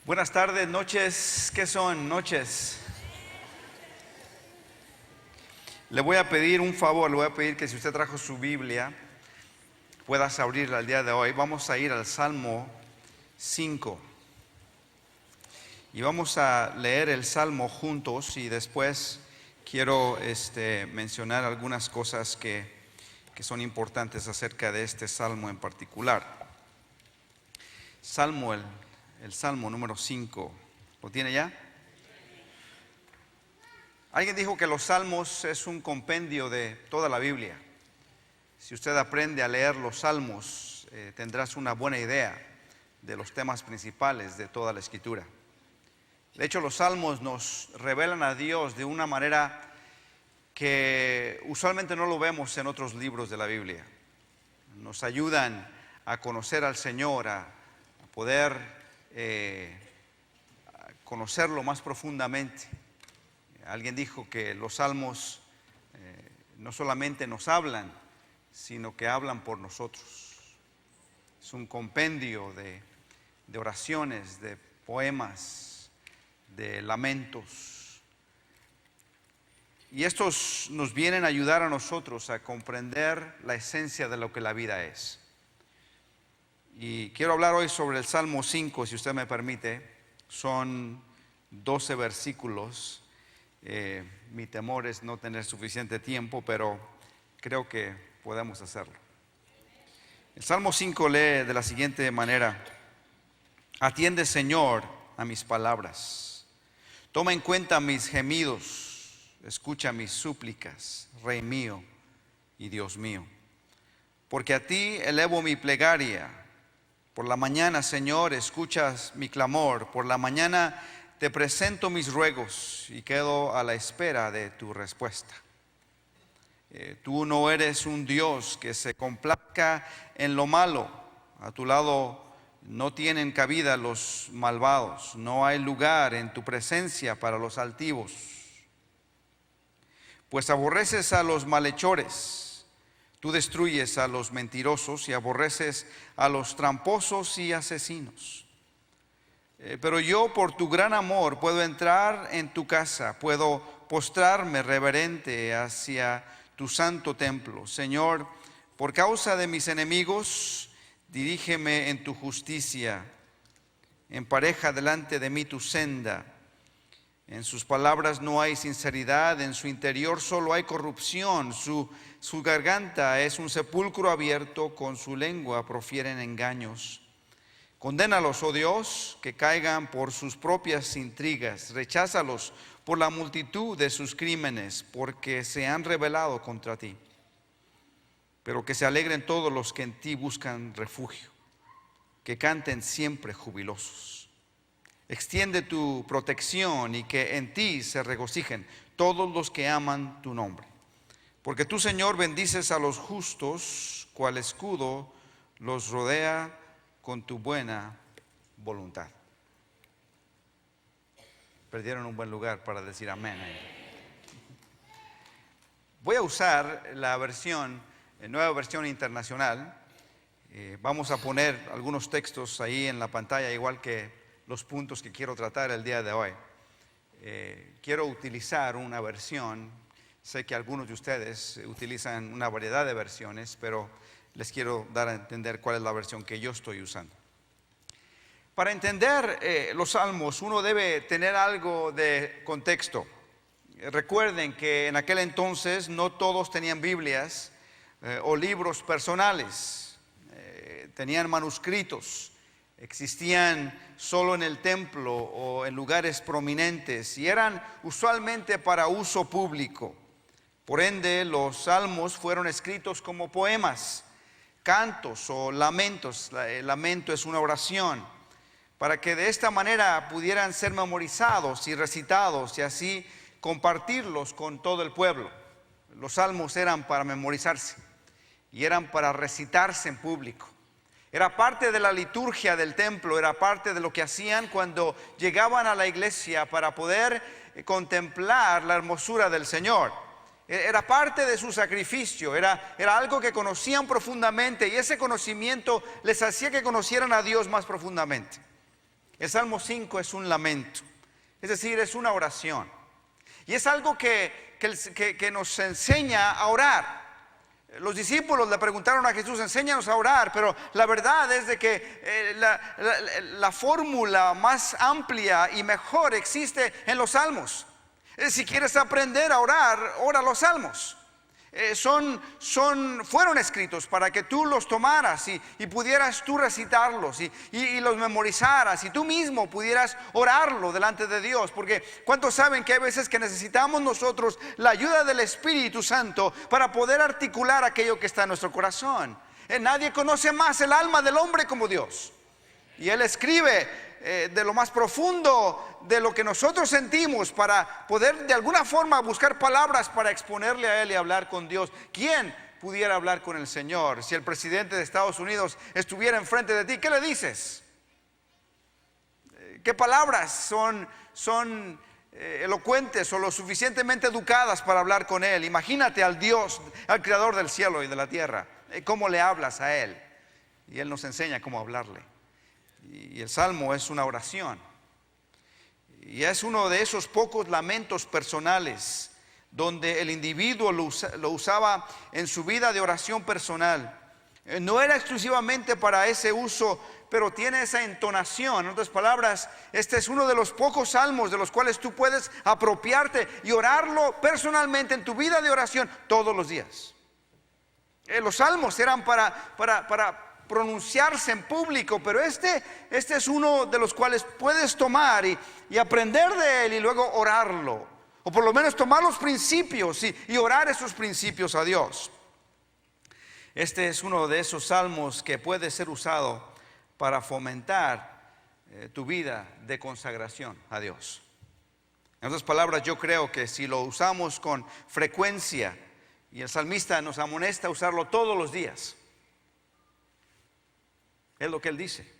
Buenas tardes, noches. ¿Qué son? Noches. Le voy a pedir un favor, le voy a pedir que si usted trajo su Biblia, puedas abrirla el día de hoy. Vamos a ir al Salmo 5. Y vamos a leer el Salmo juntos y después quiero mencionar algunas cosas que son importantes acerca de este Salmo en particular. El Salmo número 5. ¿Lo tiene ya? Alguien dijo que los Salmos es un compendio de toda la Biblia. Si usted aprende a leer los Salmos, tendrás una buena idea de los temas principales de toda la Escritura. De hecho, los Salmos nos revelan a Dios de una manera que usualmente no lo vemos en otros libros de la Biblia. Nos ayudan a conocer al Señor, a poder conocerlo más profundamente. Alguien dijo que los Salmos no solamente nos hablan, sino que hablan por nosotros. Es un compendio de oraciones, de poemas, de lamentos. Y estos nos vienen a ayudar a nosotros a comprender la esencia de lo que la vida es. Y quiero hablar hoy sobre el Salmo 5, si usted me permite. Son 12 versículos. Mi temor es no tener suficiente tiempo, pero creo que podemos hacerlo. El Salmo 5 lee de la siguiente manera: Atiende, Señor, a mis palabras. Toma en cuenta mis gemidos. Escucha mis súplicas, Rey mío y Dios mío. Porque a ti elevo mi plegaria. Por la mañana, Señor, escuchas mi clamor. Por la mañana te presento mis ruegos y quedo a la espera de tu respuesta. Tú no eres un Dios que se complazca en lo malo. A tu lado no tienen cabida los malvados. No hay lugar en tu presencia para los altivos. Pues aborreces a los malhechores. Tú destruyes a los mentirosos y aborreces a los tramposos y asesinos. Pero yo, por tu gran amor, puedo entrar en tu casa, puedo postrarme reverente hacia tu santo templo. Señor, por causa de mis enemigos, dirígeme en tu justicia. Empareja delante de mí tu senda. En sus palabras no hay sinceridad, en su interior solo hay corrupción. Su garganta es un sepulcro abierto, con su lengua profieren engaños. Condénalos, oh Dios, que caigan por sus propias intrigas. Recházalos por la multitud de sus crímenes, porque se han rebelado contra ti. Pero que se alegren todos los que en ti buscan refugio, que canten siempre jubilosos. Extiende tu protección y que en ti se regocijen todos los que aman tu nombre. Porque tú, Señor, bendices a los justos, cual escudo los rodea con tu buena voluntad. Perdieron un buen lugar para decir amén. Voy a usar la nueva versión internacional. Vamos a poner algunos textos ahí en la pantalla, igual que los puntos que quiero tratar el día de hoy. Quiero utilizar una versión. Sé que algunos de ustedes utilizan una variedad de versiones, pero les quiero dar a entender cuál es la versión que yo estoy usando. Para entender los salmos, uno debe tener algo de contexto. Recuerden que en aquel entonces no todos tenían Biblias o libros personales. Tenían manuscritos. Existían solo en el templo o en lugares prominentes y eran usualmente para uso público. Por ende, los salmos fueron escritos como poemas, cantos o lamentos. El lamento es una oración, para que de esta manera pudieran ser memorizados y recitados y así compartirlos con todo el pueblo. Los salmos eran para memorizarse y eran para recitarse en público. Era parte de la liturgia del templo, era parte de lo que hacían cuando llegaban a la iglesia para poder contemplar la hermosura del Señor. Era parte de su sacrificio, era algo que conocían profundamente y ese conocimiento les hacía que conocieran a Dios más profundamente. El Salmo 5 es un lamento, es decir, es una oración. Y es algo que nos enseña a orar. Los discípulos le preguntaron a Jesús, enséñanos a orar, pero la verdad es de que la fórmula más amplia y mejor existe en los salmos. Si quieres aprender a orar, ora los salmos. Fueron escritos para que tú los tomaras y pudieras tú recitarlos y los memorizaras y tú mismo pudieras orarlo delante de Dios. Porque ¿cuántos saben que hay veces que necesitamos nosotros la ayuda del Espíritu Santo para poder articular aquello que está en nuestro corazón? Nadie conoce más el alma del hombre como Dios. Y Él escribe de lo más profundo de lo que nosotros sentimos para poder de alguna forma buscar palabras para exponerle a Él y hablar con Dios. ¿Quién pudiera hablar con el Señor? Si el presidente de Estados Unidos estuviera enfrente de ti, ¿qué le dices? ¿Qué palabras son elocuentes o lo suficientemente educadas para hablar con Él? Imagínate al Dios, al creador del cielo y de la tierra. ¿Cómo le hablas a Él? Y Él nos enseña cómo hablarle. Y el Salmo es una oración. Y es uno de esos pocos lamentos personales donde el individuo lo usaba en su vida de oración personal. No era exclusivamente para ese uso, pero tiene esa entonación. En otras palabras, este es uno de los pocos salmos de los cuales tú puedes apropiarte y orarlo personalmente en tu vida de oración todos los días. Los salmos eran para pronunciarse en público, pero este es uno de los cuales puedes tomar y aprender de él y luego orarlo, o por lo menos tomar los principios y orar esos principios a Dios. Este es uno de esos salmos que puede ser usado para fomentar tu vida de consagración a Dios. En otras palabras, yo creo que si lo usamos con frecuencia, y el salmista nos amonesta a usarlo todos los días, es lo que él dice,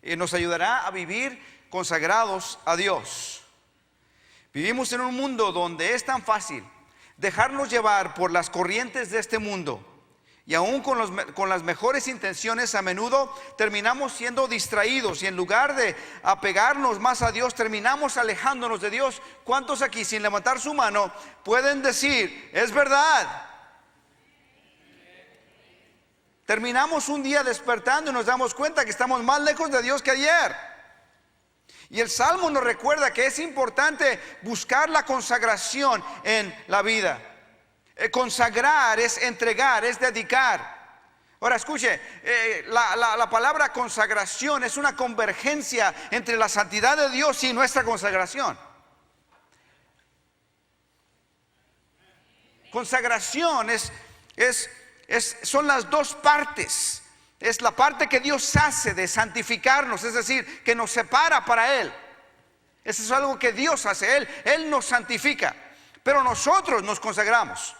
y nos ayudará a vivir consagrados a Dios. Vivimos en un mundo donde es tan fácil dejarnos llevar por las corrientes de este mundo, y aún con las mejores intenciones a menudo terminamos siendo distraídos y en lugar de apegarnos más a Dios terminamos alejándonos de Dios. ¿Cuántos aquí sin levantar su mano pueden decir, es verdad? Terminamos un día despertando y nos damos cuenta que estamos más lejos de Dios que ayer. Y el Salmo nos recuerda que es importante buscar la consagración en la vida. Consagrar es entregar, es dedicar. Ahora escuche, la palabra consagración es una convergencia entre la santidad de Dios y nuestra consagración. Consagración son las dos partes. Es la parte que Dios hace de santificarnos, es decir, que nos separa para Él. Eso es algo que Dios hace, Él nos santifica, pero nosotros nos consagramos.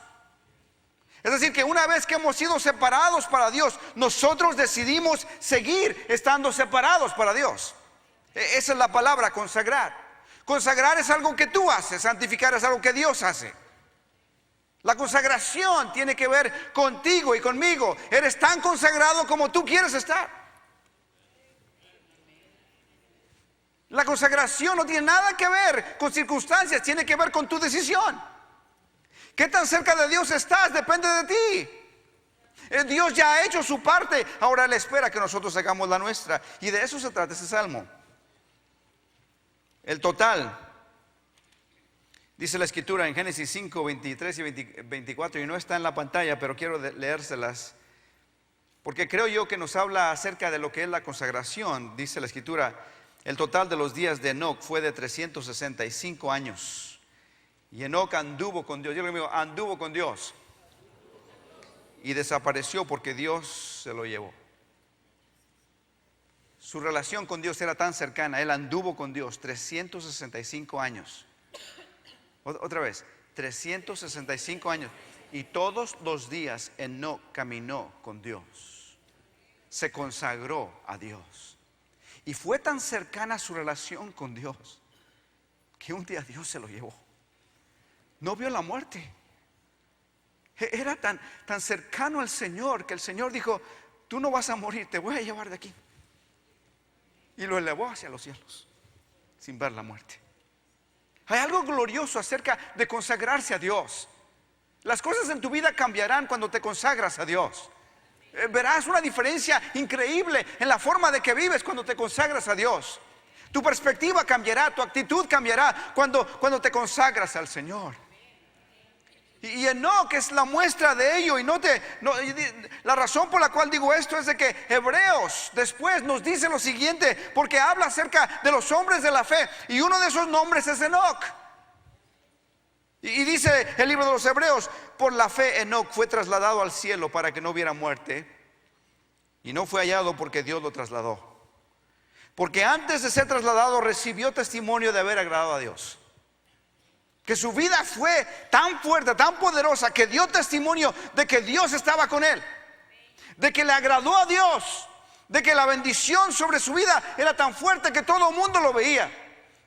Es decir, que una vez que hemos sido separados para Dios, nosotros decidimos seguir estando separados para Dios. Esa es la palabra consagrar. Consagrar es algo que tú haces, santificar es algo que Dios hace. La consagración tiene que ver contigo y conmigo. Eres tan consagrado como tú quieres estar. La consagración no tiene nada que ver con circunstancias, tiene que ver con tu decisión. ¿Qué tan cerca de Dios estás? Depende de ti. Dios ya ha hecho su parte, ahora Él espera que nosotros hagamos la nuestra. Y de eso se trata este salmo. El total, dice la Escritura en Génesis 5, 23 y 24, y no está en la pantalla, pero quiero leérselas, porque creo yo que nos habla acerca de lo que es la consagración. Dice la Escritura, el total de los días de Enoc fue de 365 años. Y Enoc anduvo con Dios, yo le digo, anduvo con Dios, y desapareció porque Dios se lo llevó. Su relación con Dios era tan cercana, él anduvo con Dios 365 años. Otra vez, 365 años. Y todos los días Enoc caminó con Dios, se consagró a Dios. Y fue tan cercana su relación con Dios que un día Dios se lo llevó. No vio la muerte. Era tan cercano al Señor que el Señor dijo, tú no vas a morir, te voy a llevar de aquí. y lo elevó hacia los cielos sin ver la muerte. Hay algo glorioso acerca de consagrarse a Dios. Las cosas en tu vida cambiarán cuando te consagras a Dios. Verás una diferencia increíble en la forma de que vives cuando te consagras a Dios. Tu perspectiva cambiará, tu actitud cambiará cuando te consagras al Señor. Y Enoc es la muestra de ello. La razón por la cual digo esto es de que Hebreos después nos dice lo siguiente, porque habla acerca de los hombres de la fe, y uno de esos nombres es Enoc. Y dice el libro de los Hebreos: por la fe Enoc fue trasladado al cielo para que no hubiera muerte, y no fue hallado porque Dios lo trasladó. Porque antes de ser trasladado recibió testimonio de haber agradado a Dios. Que su vida fue tan fuerte, tan poderosa, que dio testimonio de que Dios estaba con él, de que le agradó a Dios, de que la bendición sobre su vida era tan fuerte que todo el mundo lo veía,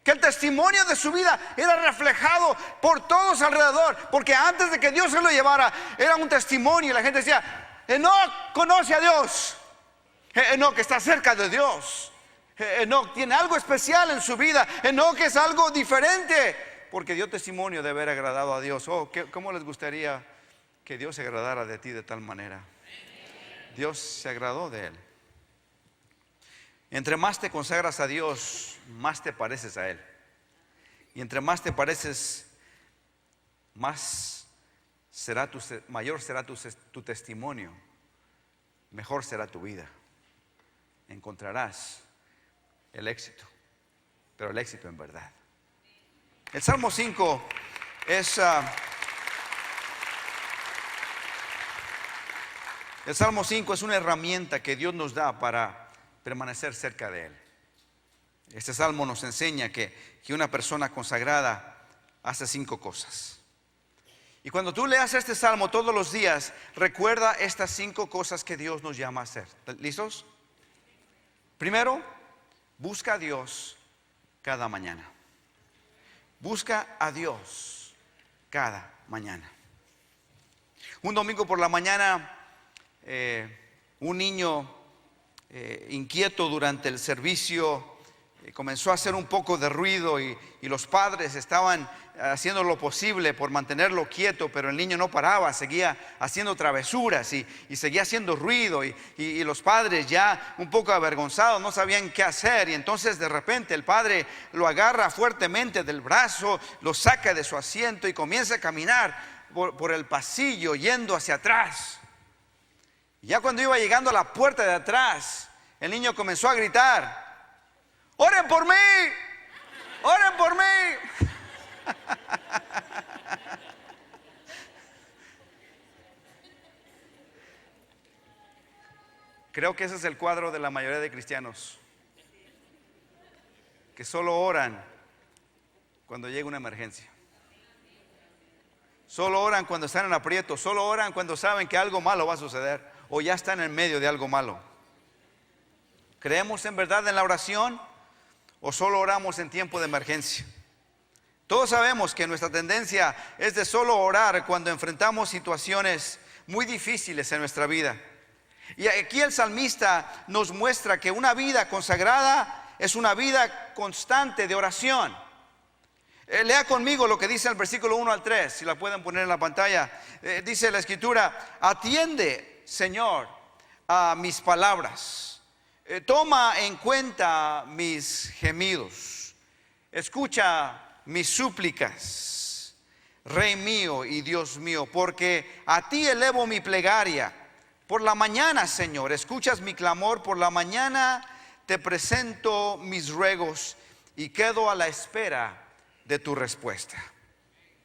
que el testimonio de su vida era reflejado por todos alrededor, porque antes de que Dios se lo llevara era un testimonio, y la gente decía: Enoc conoce a Dios, Enoc está cerca de Dios, Enoc tiene algo especial en su vida, Enoc es algo diferente, porque dio testimonio de haber agradado a Dios. ¿Cómo les gustaría que Dios se agradara de ti de tal manera? Dios se agradó de él. Entre más te consagras a Dios, más te pareces a Él. Y entre más te pareces, mayor será tu testimonio, mejor será tu vida. Encontrarás el éxito, pero el éxito en verdad. El Salmo 5 es una herramienta que Dios nos da para permanecer cerca de Él. Este salmo nos enseña que una persona consagrada hace 5 cosas. Y cuando tú leas este salmo todos los días, recuerda estas 5 cosas que Dios nos llama a hacer. ¿Listos? Primero, busca a Dios cada mañana. Busca a Dios cada mañana. Un domingo por la mañana, un niño inquieto durante el servicio comenzó a hacer un poco de ruido, y los padres estaban haciendo lo posible por mantenerlo quieto, pero el niño no paraba, seguía haciendo travesuras y seguía haciendo ruido, y los padres, ya un poco avergonzados, no sabían qué hacer. Y entonces de repente el padre lo agarra fuertemente del brazo, lo saca de su asiento y comienza a caminar por el pasillo yendo hacia atrás. Ya cuando iba llegando a la puerta de atrás, el niño comenzó a gritar: ¡oren por mí! ¡Oren por mí! Creo que ese es el cuadro de la mayoría de cristianos, que solo oran cuando llega una emergencia, solo oran cuando están en aprieto, solo oran cuando saben que algo malo va a suceder o ya están en medio de algo malo. ¿Creemos en verdad en la oración o solo oramos en tiempo de emergencia? Todos sabemos que nuestra tendencia es de solo orar cuando enfrentamos situaciones muy difíciles en nuestra vida. Y aquí el salmista nos muestra que una vida consagrada es una vida constante de oración. Lea conmigo lo que dice el versículo 1 al 3, si la pueden poner en la pantalla. Dice la escritura: atiende, Señor, a mis palabras. Toma en cuenta mis gemidos. Escucha mis súplicas, Rey mío y Dios mío, porque a ti elevo mi plegaria. Por la mañana, Señor, escuchas mi clamor. Por la mañana te presento mis ruegos y quedo a la espera de tu respuesta.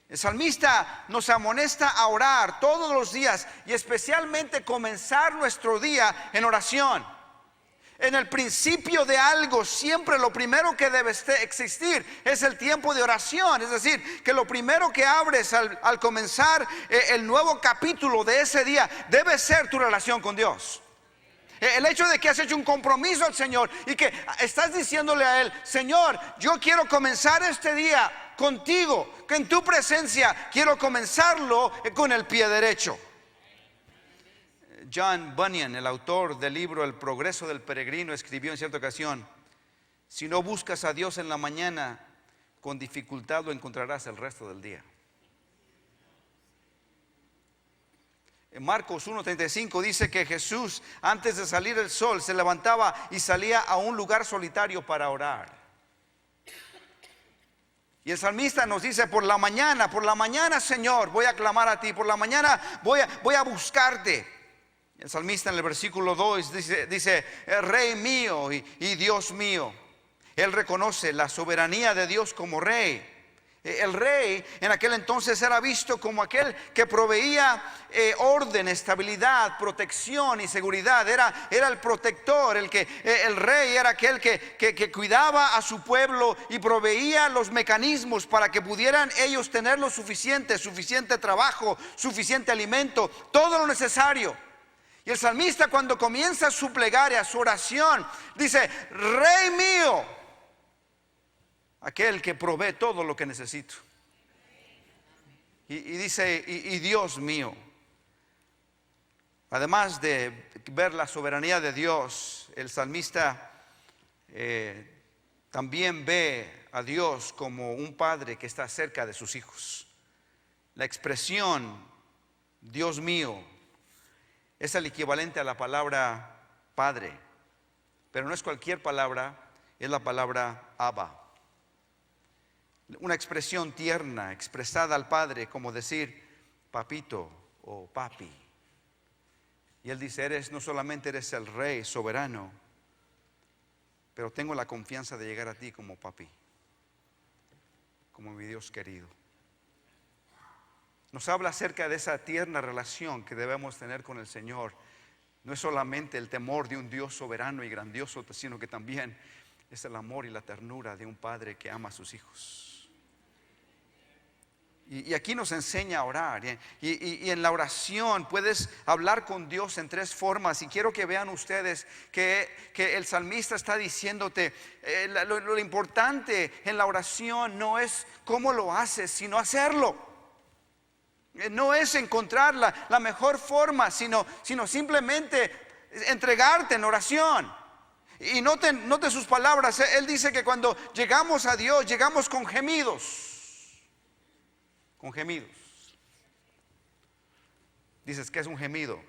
El salmista nos amonesta a orar todos los días, y especialmente comenzar nuestro día en oración. En el principio de algo, siempre lo primero que debe existir es el tiempo de oración. Es decir, que lo primero que abres al comenzar el nuevo capítulo de ese día debe ser tu relación con Dios. El hecho de que has hecho un compromiso al Señor y que estás diciéndole a Él: Señor, yo quiero comenzar este día contigo, que en tu presencia quiero comenzarlo con el pie derecho. John Bunyan, el autor del libro El progreso del peregrino, escribió en cierta ocasión: Si no buscas a Dios en la mañana, con dificultad lo encontrarás el resto del día. En Marcos 1:35 dice que Jesús, antes de salir el sol, se levantaba y salía a un lugar solitario para orar. Y el salmista nos dice: por la mañana, Señor, voy a clamar a ti, por la mañana voy a buscarte. El salmista en el versículo 2 dice Rey mío y Dios mío. Él reconoce la soberanía de Dios como rey. El rey en aquel entonces era visto como aquel que proveía orden, estabilidad, protección y seguridad. Era el protector, el rey era aquel que cuidaba a su pueblo y proveía los mecanismos para que pudieran ellos tener lo suficiente trabajo, suficiente alimento, todo lo necesario. Y el salmista, cuando comienza su plegaria, su oración, dice: Rey mío, aquel que provee todo lo que necesito. Y dice, y Dios mío. Además de ver la soberanía de Dios, el salmista también ve a Dios como un padre que está cerca de sus hijos. La expresión Dios mío es el equivalente a la palabra padre, pero no es cualquier palabra, es la palabra Abba. Una expresión tierna, expresada al Padre, como decir papito o papi. Y Él dice: no solamente eres el Rey soberano, pero tengo la confianza de llegar a ti como papi, como mi Dios querido. Nos habla acerca de esa tierna relación que debemos tener con el Señor. No es solamente el temor de un Dios soberano y grandioso, sino que también es el amor y la ternura de un padre que ama a sus hijos. Y aquí nos enseña a orar. Y en la oración puedes hablar con Dios en tres formas. Y quiero que vean ustedes que el salmista está diciéndote lo importante en la oración no es cómo lo haces, sino hacerlo. No es encontrar la mejor forma, sino simplemente entregarte en oración. Y note sus palabras. Él dice que cuando llegamos a Dios, llegamos con gemidos. Con gemidos. Dices, ¿qué es un gemido?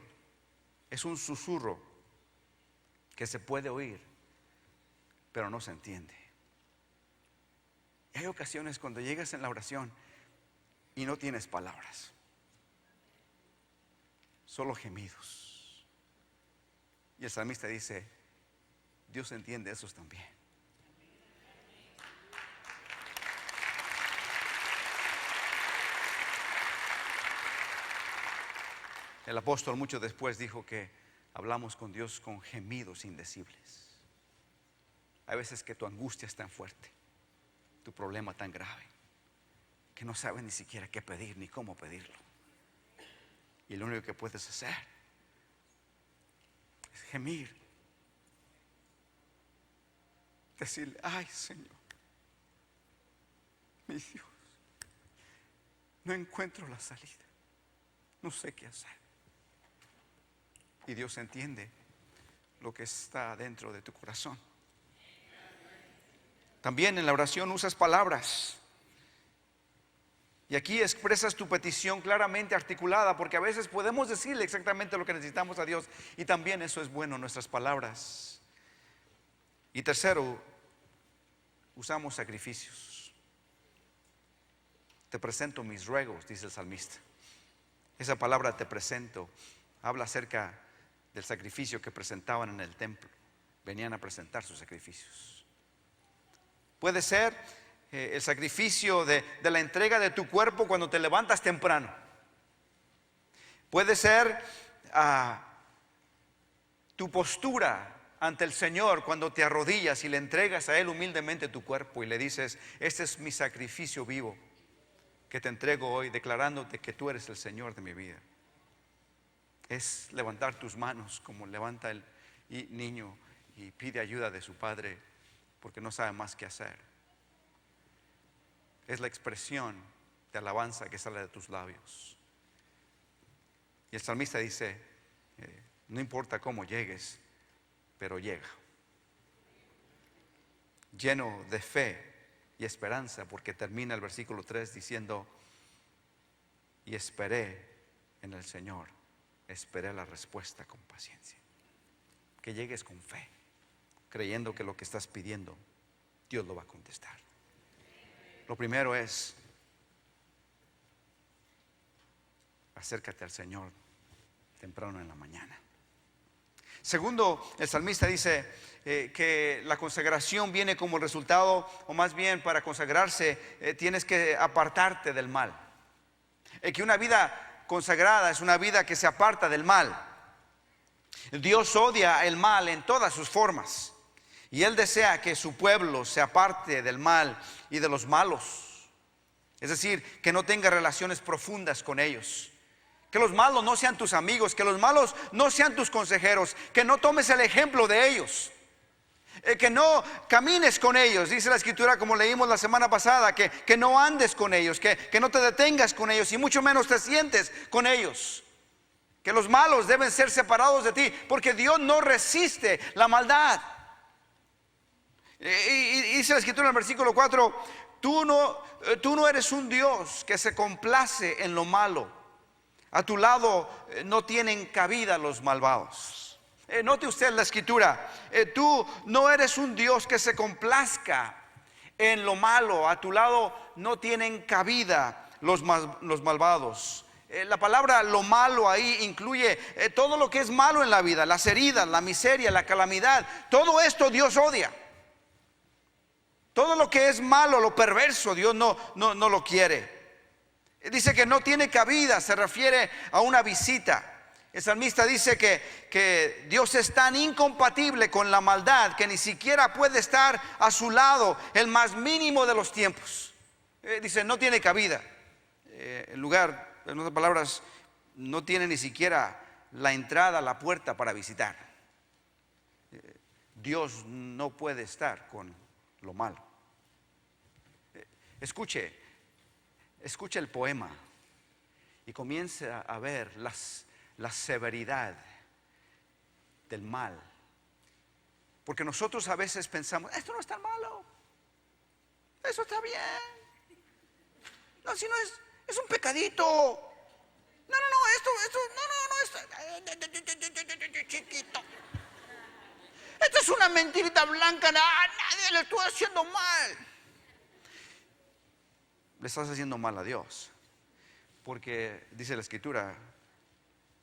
Es un susurro que se puede oír, pero no se entiende. Y hay ocasiones cuando llegas en la oración y no tienes palabras, solo gemidos. Y el salmista dice: Dios entiende esos también. El apóstol mucho después dijo que hablamos con Dios con gemidos indecibles. Hay veces que tu angustia es tan fuerte, tu problema tan grave, que no sabes ni siquiera qué pedir ni cómo pedirlo. Y lo único que puedes hacer es gemir. Decirle: ay, Señor, mi Dios, no encuentro la salida, no sé qué hacer. Y Dios entiende lo que está dentro de tu corazón. También en la oración usas palabras. Y aquí expresas tu petición claramente articulada, porque a veces podemos decirle exactamente lo que necesitamos a Dios. Y también eso es bueno, nuestras palabras. Y tercero, usamos sacrificios. Te presento mis ruegos, dice el salmista. Esa palabra te presento habla acerca del sacrificio que presentaban en el templo. Venían a presentar sus sacrificios. Puede ser el sacrificio de la entrega de tu cuerpo cuando te levantas temprano. Puede ser tu postura ante el Señor cuando te arrodillas y le entregas a Él humildemente tu cuerpo y le dices: este es mi sacrificio vivo que te entrego hoy, declarándote que tú eres el Señor de mi vida. Es levantar tus manos como levanta el niño y pide ayuda de su padre porque no sabe más qué hacer. Es la expresión de alabanza que sale de tus labios. Y el salmista dice: no importa cómo llegues, pero llega. lleno de fe y esperanza, porque termina el versículo 3 diciendo: y esperé en el Señor, esperé la respuesta con paciencia. Que llegues con fe, creyendo que lo que estás pidiendo, Dios lo va a contestar. Lo primero es: acércate al Señor temprano en la mañana. Segundo, el salmista dice que la consagración viene como resultado, o más bien para consagrarse tienes que apartarte del mal. Que una vida consagrada es una vida que se aparta del mal. Dios odia el mal en todas sus formas, y Él desea que su pueblo se aparte del mal y de los malos. Es decir, que no tenga relaciones profundas con ellos. Que los malos no sean tus amigos, que los malos no sean tus consejeros, que no tomes el ejemplo de ellos, que no camines con ellos. Dice la Escritura, como leímos la semana pasada, que no andes con ellos, que no te detengas con ellos, y mucho menos te sientes con ellos. Que los malos deben ser separados de ti, porque Dios no resiste la maldad. Y dice la Escritura en el versículo 4: tú no eres un Dios que se complace en lo malo. A tu lado no tienen cabida los malvados. Note usted la Escritura: tú no eres un Dios que se complazca en lo malo. A tu lado no tienen cabida los malvados. La palabra lo malo ahí incluye todo lo que es malo en la vida: las heridas, la miseria, la calamidad. Todo esto Dios odia. Todo lo que es malo, lo perverso, Dios no lo quiere. Dice que no tiene cabida, se refiere a una visita. El salmista dice que Dios es tan incompatible con la maldad que ni siquiera puede estar a su lado el más mínimo de los tiempos. Dice, no tiene cabida. El lugar, en otras palabras, no tiene ni siquiera la entrada, la puerta para visitar. Dios no puede estar con lo malo. Escuche el poema y comience a ver la severidad del mal. Porque nosotros a veces pensamos: esto no es tan malo, eso está bien. No, si no es un pecadito. No, esto chiquito. Esto es una mentirita blanca, nadie le estuvo haciendo mal. Le estás haciendo mal a Dios, porque dice la Escritura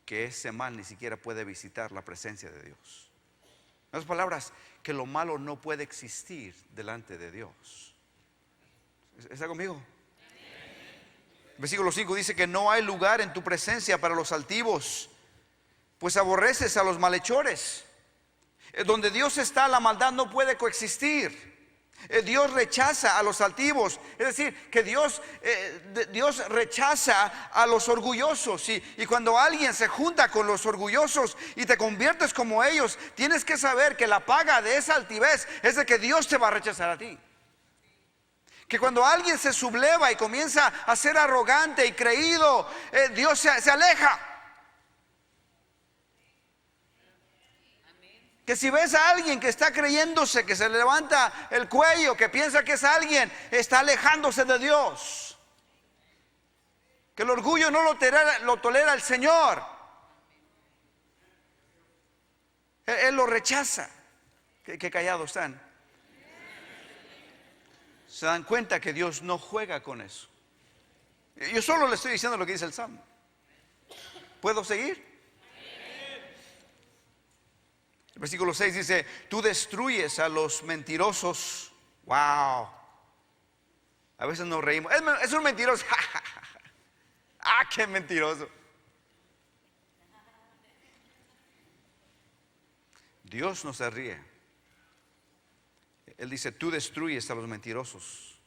que ese mal ni siquiera puede visitar la presencia de Dios. En otras palabras, que lo malo no puede existir delante de Dios. ¿Está conmigo? Versículo 5 dice que no hay lugar en tu presencia para los altivos, pues aborreces a los malhechores. Donde Dios está, la maldad no puede coexistir. Dios rechaza a los altivos. Es decir, que Dios rechaza a los orgullosos. Y cuando alguien se junta con los orgullosos y te conviertes como ellos, tienes que saber que la paga de esa altivez es de que Dios te va a rechazar a ti. Que cuando alguien se subleva y comienza a ser arrogante y creído, Dios se aleja. Que si ves a alguien que está creyéndose, que se le levanta el cuello, que piensa que es alguien, está alejándose de Dios. Que el orgullo no lo tolera el Señor. Él lo rechaza. Qué callados están. Se dan cuenta que Dios no juega con eso. Yo solo le estoy diciendo lo que dice el Salmo. ¿Puedo seguir? El versículo 6 dice: tú destruyes a los mentirosos. Wow. A veces nos reímos. Es un mentiroso. Ah, qué mentiroso. Dios no se ríe. Él dice: tú destruyes a los mentirosos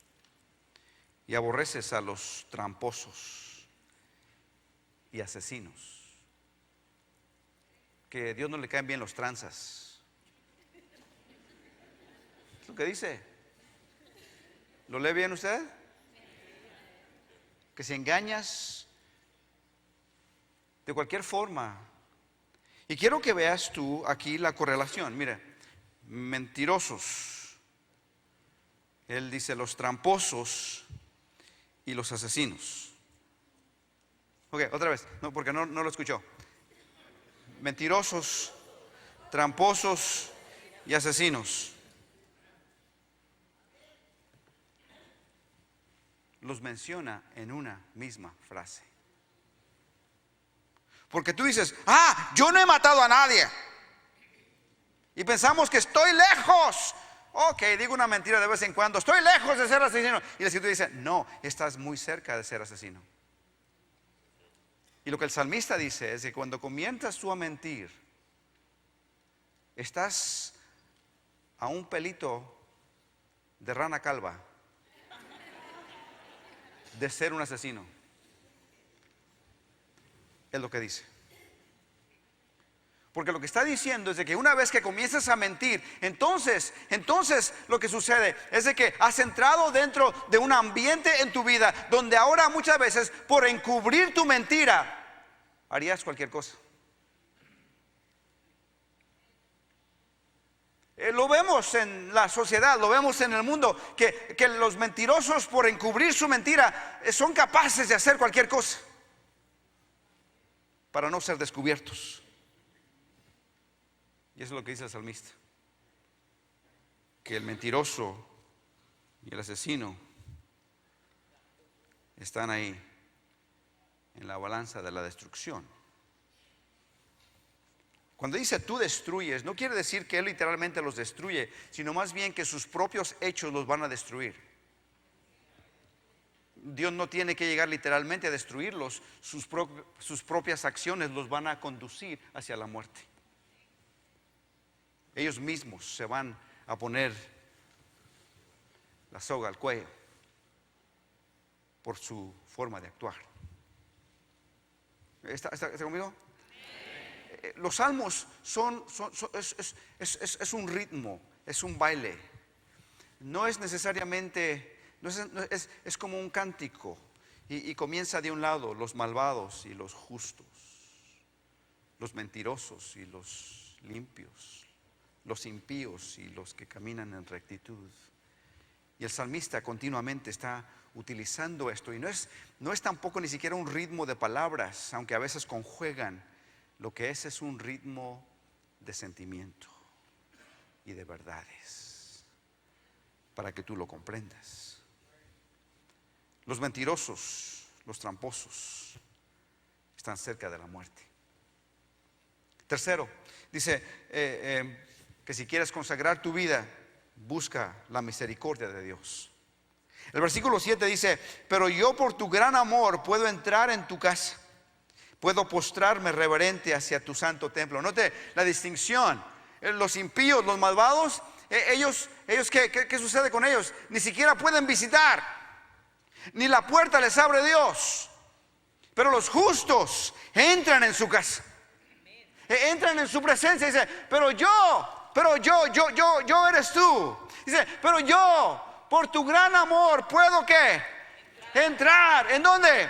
y aborreces a los tramposos y asesinos. Que a Dios no le caen bien los tranzas. ¿Es lo que dice? ¿Lo lee bien usted? Que si engañas de cualquier forma. Y quiero que veas tú aquí la correlación. Mire, mentirosos, Él dice los tramposos y los asesinos. Ok, otra vez, no, porque no lo escuchó. Mentirosos, tramposos y asesinos. Los menciona en una misma frase. Porque tú dices, yo no he matado a nadie. Y pensamos que estoy lejos. Ok, digo una mentira de vez en cuando. Estoy lejos de ser asesino. Y la escritura dice, no, estás muy cerca de ser asesino. Y lo que el salmista dice es que cuando comienzas tú a mentir, estás a un pelito de rana calva de ser un asesino. Es lo que dice. Porque lo que está diciendo es de que una vez que comienzas a mentir, entonces lo que sucede es de que has entrado dentro de un ambiente en tu vida donde ahora muchas veces por encubrir tu mentira harías cualquier cosa. Lo vemos en la sociedad, lo vemos en el mundo, que los mentirosos por encubrir su mentira son capaces de hacer cualquier cosa para no ser descubiertos. Y eso es lo que dice el salmista, que el mentiroso y el asesino están ahí en la balanza de la destrucción. Cuando dice tú destruyes, no quiere decir que él literalmente los destruye, sino más bien que sus propios hechos los van a destruir. Dios no tiene que llegar literalmente a destruirlos, sus propias acciones los van a conducir hacia la muerte. Ellos mismos se van a poner la soga al cuello por su forma de actuar. ¿Está conmigo? Los salmos es un ritmo, es un baile. No es necesariamente, es como un cántico. Y comienza de un lado, los malvados y los justos, los mentirosos y los limpios, los impíos y los que caminan en rectitud. Y el salmista continuamente está utilizando esto. Y no es tampoco ni siquiera un ritmo de palabras, aunque a veces conjuegan. Lo que es un ritmo de sentimiento y de verdades, para que tú lo comprendas. Los mentirosos, los tramposos, están cerca de la muerte. Tercero, dice que si quieres consagrar tu vida, busca la misericordia de Dios. El versículo 7 dice, pero yo por tu gran amor puedo entrar en tu casa. Puedo postrarme reverente hacia tu santo templo. Note la distinción. Los impíos, los malvados, ellos ¿qué sucede con ellos? Ni siquiera pueden visitar. Ni la puerta les abre Dios. Pero los justos entran en su casa. Entran en su presencia y dicen, pero yo eres tú. Dice, pero yo, por tu gran amor, ¿puedo qué? Entrar. ¿En dónde?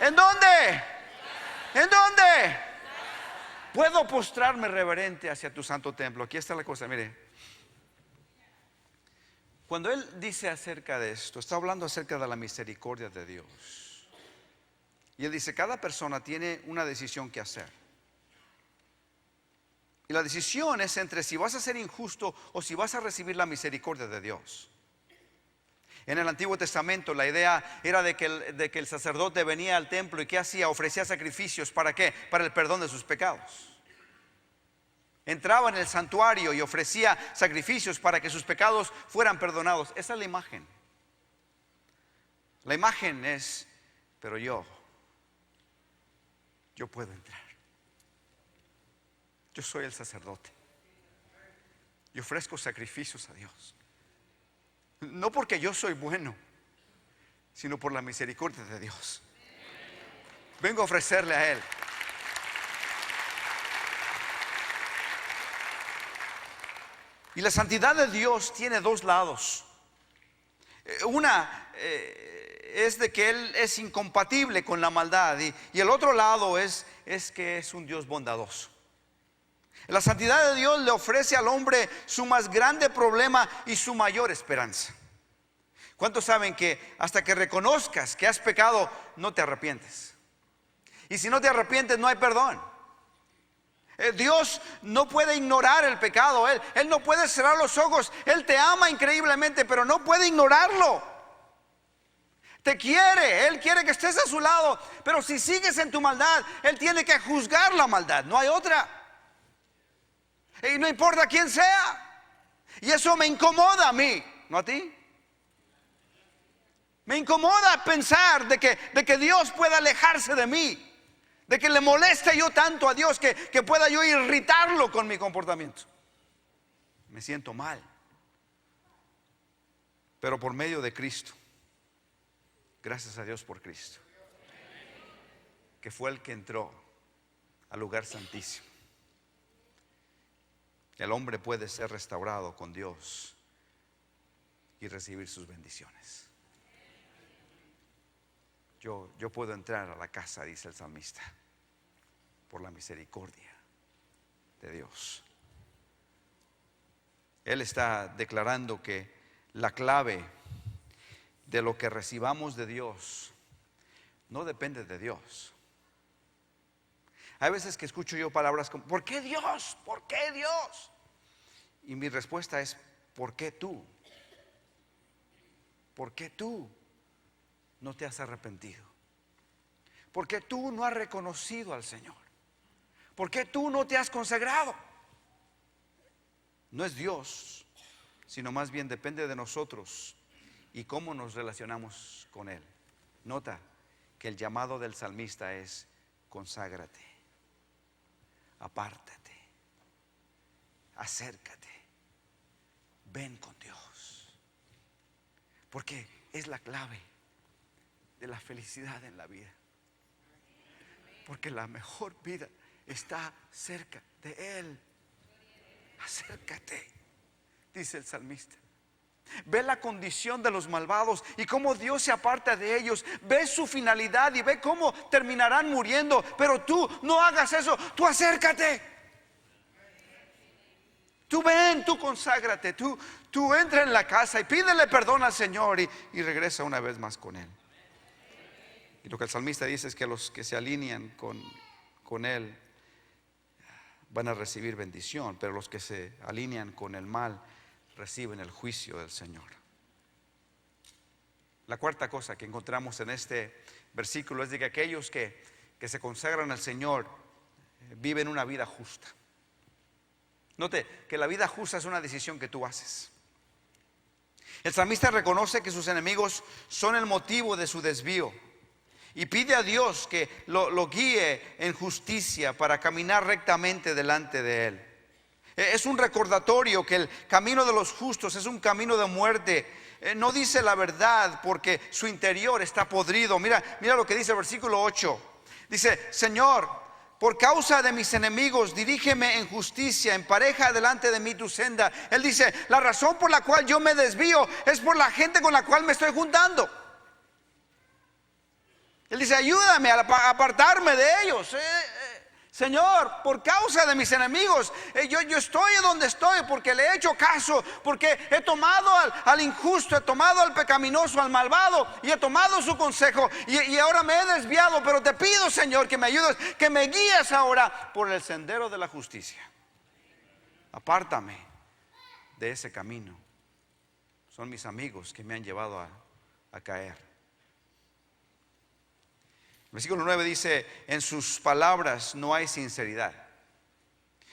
¿En dónde? ¿En dónde? Puedo postrarme reverente hacia tu santo templo. Aquí está la cosa, mire. Cuando él dice acerca de esto, está hablando acerca de la misericordia de Dios. Y él dice, cada persona tiene una decisión que hacer. Y la decisión es entre si vas a ser injusto o si vas a recibir la misericordia de Dios. En el Antiguo Testamento la idea era de que el sacerdote venía al templo y ¿qué hacía? Ofrecía sacrificios. ¿Para qué? Para el perdón de sus pecados. Entraba en el santuario y ofrecía sacrificios para que sus pecados fueran perdonados. Esa es la imagen. La imagen es, pero yo puedo entrar. Yo soy el sacerdote. Yo ofrezco sacrificios a Dios. No porque yo soy bueno, sino por la misericordia de Dios. Vengo a ofrecerle a Él. Y la santidad de Dios tiene dos lados. Una es de que Él es incompatible con la maldad y el otro lado es que es un Dios bondadoso. La santidad de Dios le ofrece al hombre su más grande problema y su mayor esperanza. ¿Cuántos saben que hasta que reconozcas que has pecado, no te arrepientes? Y si no te arrepientes, no hay perdón. Dios no puede ignorar el pecado. Él no puede cerrar los ojos. Él te ama increíblemente, pero no puede ignorarlo. Te quiere, Él quiere que estés a su lado. Pero si sigues en tu maldad, Él tiene que juzgar la maldad. No hay otra. Y no importa quién sea. Y eso me incomoda a mí, ¿no a ti? Me incomoda pensar de que Dios pueda alejarse de mí, de que le moleste yo tanto a Dios que pueda yo irritarlo con mi comportamiento. Me siento mal. Pero por medio de Cristo, gracias a Dios por Cristo, que fue el que entró al lugar santísimo, el hombre puede ser restaurado con Dios y recibir sus bendiciones. Yo puedo entrar a la casa, dice el salmista, por la misericordia de Dios. Él está declarando que la clave de lo que recibamos de Dios no depende de Dios. Hay veces que escucho yo palabras como: ¿por qué Dios? ¿Por qué Dios? Y mi respuesta es: ¿por qué tú? ¿Por qué tú no te has arrepentido? ¿Por qué tú no has reconocido al Señor? ¿Por qué tú no te has consagrado? No es Dios, sino más bien depende de nosotros y cómo nos relacionamos con Él. Nota que el llamado del salmista es: conságrate, apártate, acércate, ven con Dios, porque es la clave de la felicidad en la vida. Porque la mejor vida está cerca de Él. Acércate, dice el salmista. Ve la condición de los malvados y cómo Dios se aparta de ellos. Ve su finalidad y ve cómo terminarán muriendo. Pero tú no hagas eso, tú acércate. Tú ven, tú conságrate, tú entra en la casa y pídele perdón al Señor y regresa una vez más con Él. Y lo que el salmista dice es que los que se alinean con Él van a recibir bendición, pero los que se alinean con el mal reciben el juicio del Señor. La cuarta cosa que encontramos en este versículo es de que aquellos que se consagran al Señor viven una vida justa. Note que la vida justa es una decisión que tú haces. El salmista reconoce que sus enemigos son el motivo de su desvío y pide a Dios que lo guíe en justicia para caminar rectamente delante de Él. Es un recordatorio que el camino de los justos es un camino de muerte. No dice la verdad porque su interior está podrido. Mira lo que dice el versículo 8. Dice: Señor, por causa de mis enemigos, dirígeme en justicia, empareja delante de mí tu senda. Él dice: la razón por la cual yo me desvío es por la gente con la cual me estoy juntando. Él dice: ayúdame a apartarme de ellos. Señor, por causa de mis enemigos, yo estoy donde estoy porque le he hecho caso, porque he tomado al injusto, he tomado al pecaminoso, al malvado, y he tomado su consejo, y ahora me he desviado. Pero te pido, Señor, que me ayudes, que me guíes ahora por el sendero de la justicia. Apártame de ese camino. Son mis amigos que me han llevado a caer. Versículo 9 dice: en sus palabras no hay sinceridad.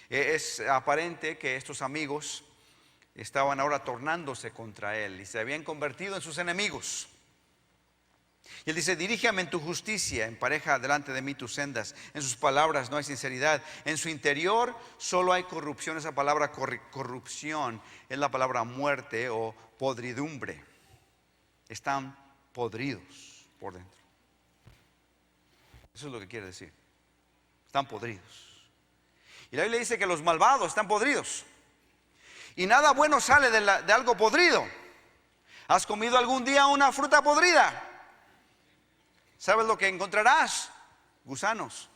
Es aparente que estos amigos estaban ahora tornándose contra él y se habían convertido en sus enemigos. Y él dice: dirígeme en tu justicia, empareja delante de mí tus sendas. En sus palabras no hay sinceridad, en su interior solo hay corrupción. Esa palabra corrupción es la palabra muerte o podridumbre. Están podridos por dentro. Eso es lo que quiere decir. Están podridos. Y la Biblia dice que los malvados están podridos. Y nada bueno sale de algo podrido. ¿Has comido algún día una fruta podrida? ¿Sabes lo que encontrarás? Gusanos.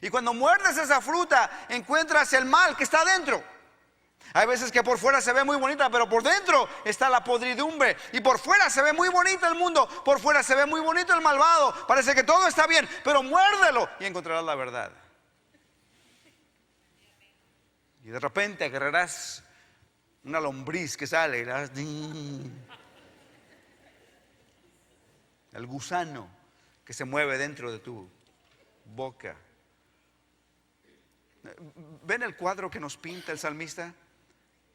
Y cuando muerdes esa fruta, encuentras el mal que está dentro. Hay veces que por fuera se ve muy bonita, pero por dentro está la podridumbre. Y por fuera se ve muy bonito el mundo, por fuera se ve muy bonito el malvado. Parece que todo está bien, pero muérdelo y encontrarás la verdad. Y de repente agarrarás una lombriz que sale, el gusano que se mueve dentro de tu boca. ¿Ven el cuadro que nos pinta el salmista?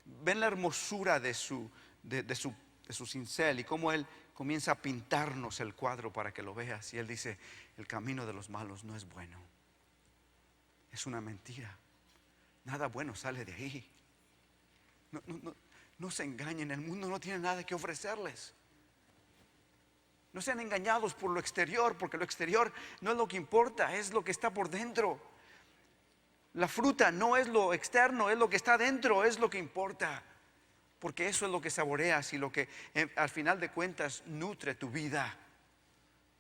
¿Ven la hermosura de su cincel y cómo él comienza a pintarnos el cuadro para que lo veas? Y él dice: el camino de los malos no es bueno, es una mentira, nada bueno sale de ahí. No se engañen, el mundo no tiene nada que ofrecerles. No sean engañados por lo exterior, porque lo exterior no es lo que importa, es lo que está por dentro. La fruta no es lo externo, es lo que está dentro, es lo que importa. Porque eso es lo que saboreas y lo que al final de cuentas nutre tu vida.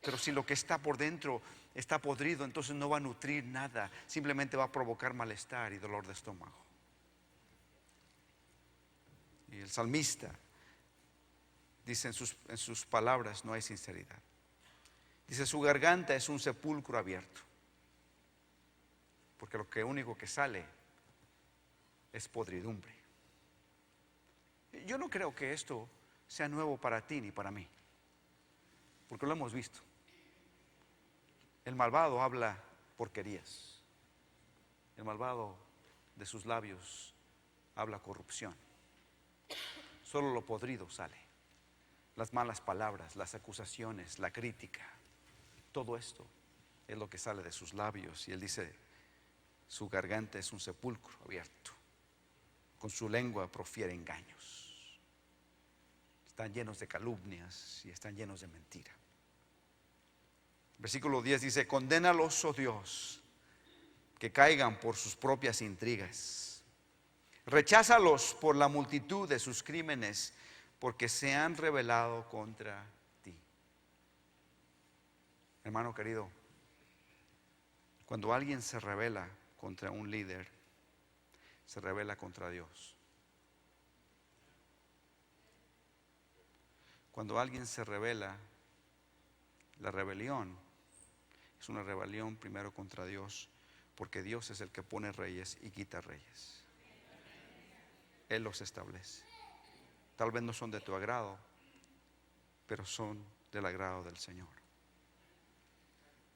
Pero si lo que está por dentro está podrido, entonces no va a nutrir nada, simplemente va a provocar malestar y dolor de estómago. Y el salmista dice en sus palabras no hay sinceridad. Dice: su garganta es un sepulcro abierto, porque lo único que sale es podridumbre. Yo no creo que esto sea nuevo para ti ni para mí, porque lo hemos visto. El malvado habla porquerías. El malvado de sus labios habla corrupción. Solo lo podrido sale. Las malas palabras, las acusaciones, la crítica, todo esto es lo que sale de sus labios. Y él dice: su garganta es un sepulcro abierto, con su lengua profiere engaños. Están llenos de calumnias y están llenos de mentira. Versículo 10 dice: condénalos, oh Dios, que caigan por sus propias intrigas. Recházalos por la multitud de sus crímenes, porque se han rebelado contra ti. Hermano querido, cuando alguien se rebela contra un líder, se rebela contra Dios. Cuando alguien se rebela, la rebelión es una rebelión primero contra Dios, porque Dios es el que pone reyes y quita reyes. Él los establece. Tal vez no son de tu agrado, pero son del agrado del Señor.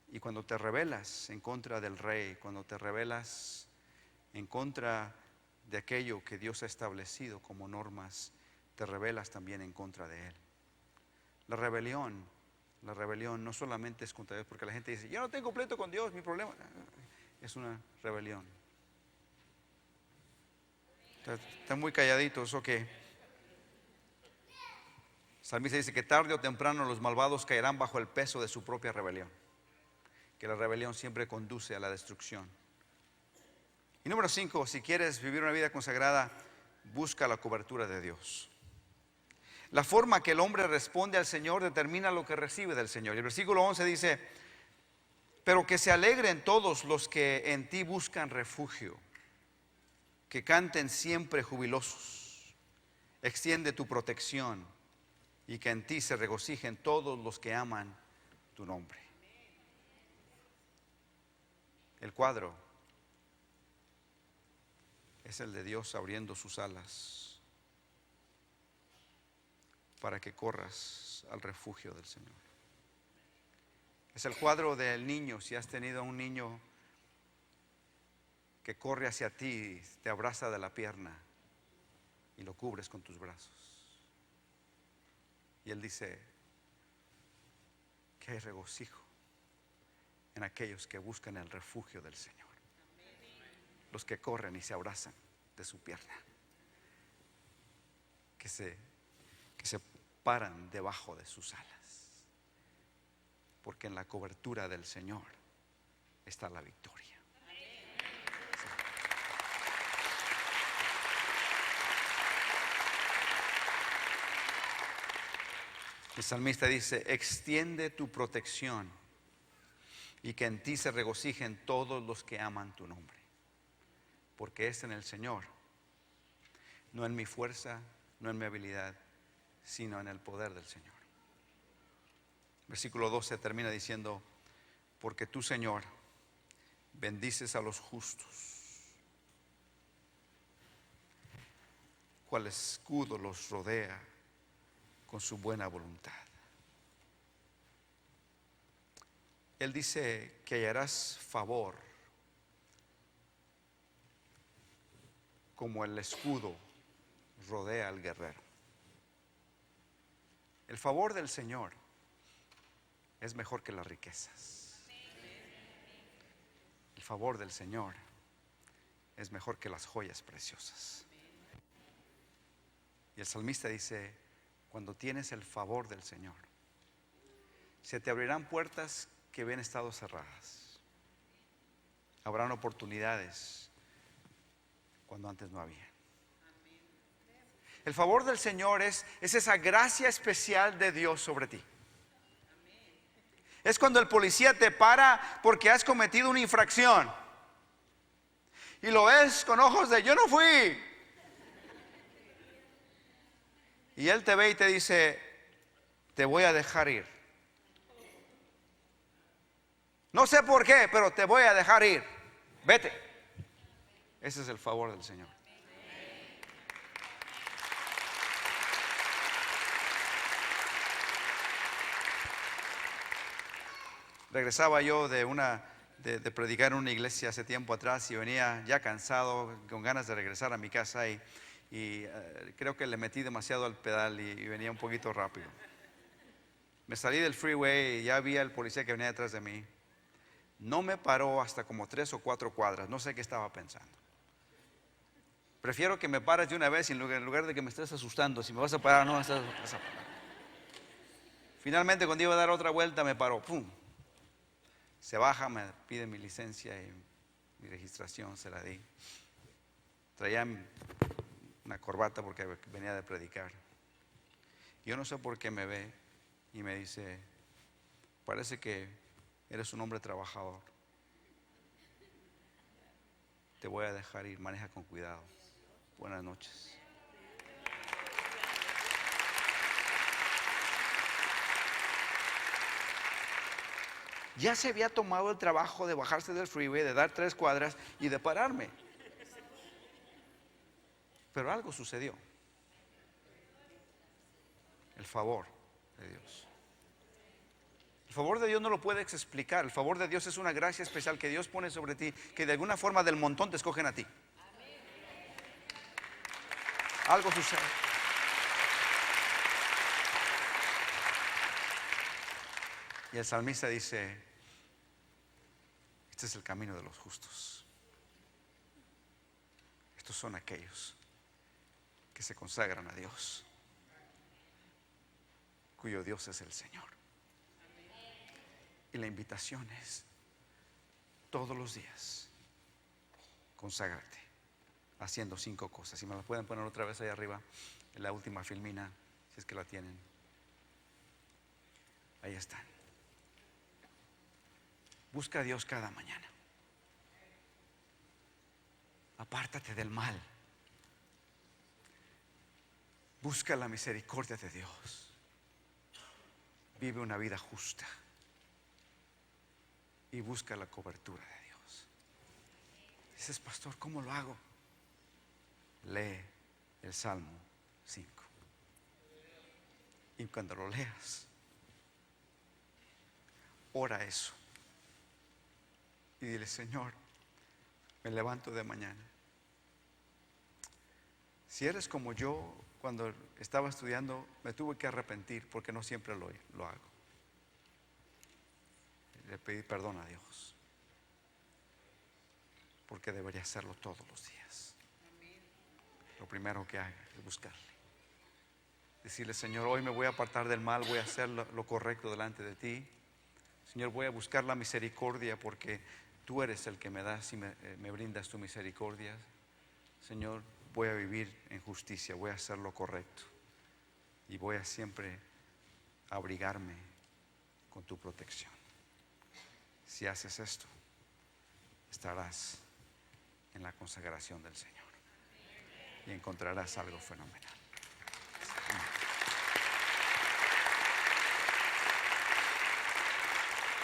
Y cuando te rebelas en contra del rey, cuando te rebelas en contra de aquello que Dios ha establecido como normas, te rebelas también en contra de Él. La rebelión no solamente es contra Dios, porque la gente dice: yo no tengo pleito con Dios, mi problema es una rebelión. Están muy calladitos, ¿o qué? El salmista dice que tarde o temprano los malvados caerán bajo el peso de su propia rebelión, que la rebelión siempre conduce a la destrucción. Y número 5, si quieres vivir una vida consagrada, busca la cobertura de Dios. La forma que el hombre responde al Señor determina lo que recibe del Señor. Y el versículo 11 dice: pero que se alegren todos los que en ti buscan refugio, que canten siempre jubilosos. Extiende tu protección y que en ti se regocijen todos los que aman tu nombre. El cuadro es el de Dios abriendo sus alas para que corras al refugio del Señor. Es el cuadro del niño. Si has tenido a un niño que corre hacia ti, te abraza de la pierna y lo cubres con tus brazos. Y él dice que hay regocijo en aquellos que buscan el refugio del Señor. Los que corren y se abrazan de su pierna, que se paran debajo de sus alas, porque en la cobertura del Señor está la victoria. El salmista dice: extiende tu protección y que en ti se regocijen todos los que aman tu nombre, porque es en el Señor no en mi fuerza, no en mi habilidad, sino en el poder del Señor. Versículo 12 termina diciendo: porque tú, Señor, bendices a los justos, cual escudo los rodea con su buena voluntad. Él dice que hallarás favor como el escudo rodea al guerrero. El favor del Señor es mejor que las riquezas. El favor del Señor es mejor que las joyas preciosas. Y el salmista dice: cuando tienes el favor del Señor, se te abrirán puertas que habían estado cerradas. Habrán oportunidades cuando antes no había. El favor del Señor es esa gracia especial de Dios sobre ti. Es cuando el policía te para porque has cometido una infracción y lo ves con ojos de: yo no fui. Y él te ve y te dice: te voy a dejar ir. No sé por qué, pero te voy a dejar ir. Vete. Ese es el favor del Señor. Regresaba yo de predicar en una iglesia hace tiempo atrás y venía ya cansado, con ganas de regresar a mi casa y creo que le metí demasiado al pedal y venía un poquito rápido. Me salí del freeway y ya vi al policía que venía detrás de mí. No me paró hasta como 3 o 4 cuadras. No sé qué estaba pensando. Prefiero que me pares de una vez en lugar de que me estés asustando. Si me vas a parar, no me vas a parar. Finalmente, cuando iba a dar otra vuelta, me paró. ¡Pum! Se baja, me pide mi licencia y mi registración, se la di. Traía una corbata porque venía de predicar. Yo no sé por qué me ve y me dice: parece que eres un hombre trabajador. Te voy a dejar ir, maneja con cuidado. Buenas noches. Ya se había tomado el trabajo de bajarse del freeway, de dar 3 cuadras y de pararme. Pero algo sucedió. El favor de Dios. El favor de Dios no lo puedes explicar. El favor de Dios es una gracia especial que Dios pone sobre ti, que de alguna forma del montón te escogen a ti. Algo sucede. Y el salmista dice: este es el camino de los justos. Estos son aquellos que se consagran a Dios, cuyo Dios es el Señor. Y la invitación es: todos los días conságrate haciendo 5 cosas. Si me las pueden poner otra vez ahí arriba, en la última filmina, si es que la tienen. Ahí están. Busca a Dios cada mañana. Apártate del mal. Busca la misericordia de Dios. Vive una vida justa. Y busca la cobertura de Dios. Dices: pastor, ¿cómo lo hago? Lee el Salmo 5. Y cuando lo leas, ora eso. Y dile: Señor, me levanto de mañana. Si eres como yo, cuando estaba estudiando, me tuve que arrepentir porque no siempre lo hago. Le pedí perdón a Dios, porque debería hacerlo todos los días. Lo primero que haga es buscarle. Decirle: Señor, hoy me voy a apartar del mal, voy a hacer lo correcto delante de ti. Señor, voy a buscar la misericordia porque tú eres el que me das y me brindas tu misericordia. Señor, voy a vivir en justicia, voy a hacer lo correcto y voy a siempre abrigarme con tu protección. Si haces esto, estarás en la consagración del Señor. y encontrarás algo fenomenal.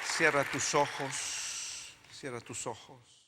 Cierra tus ojos, cierra tus ojos.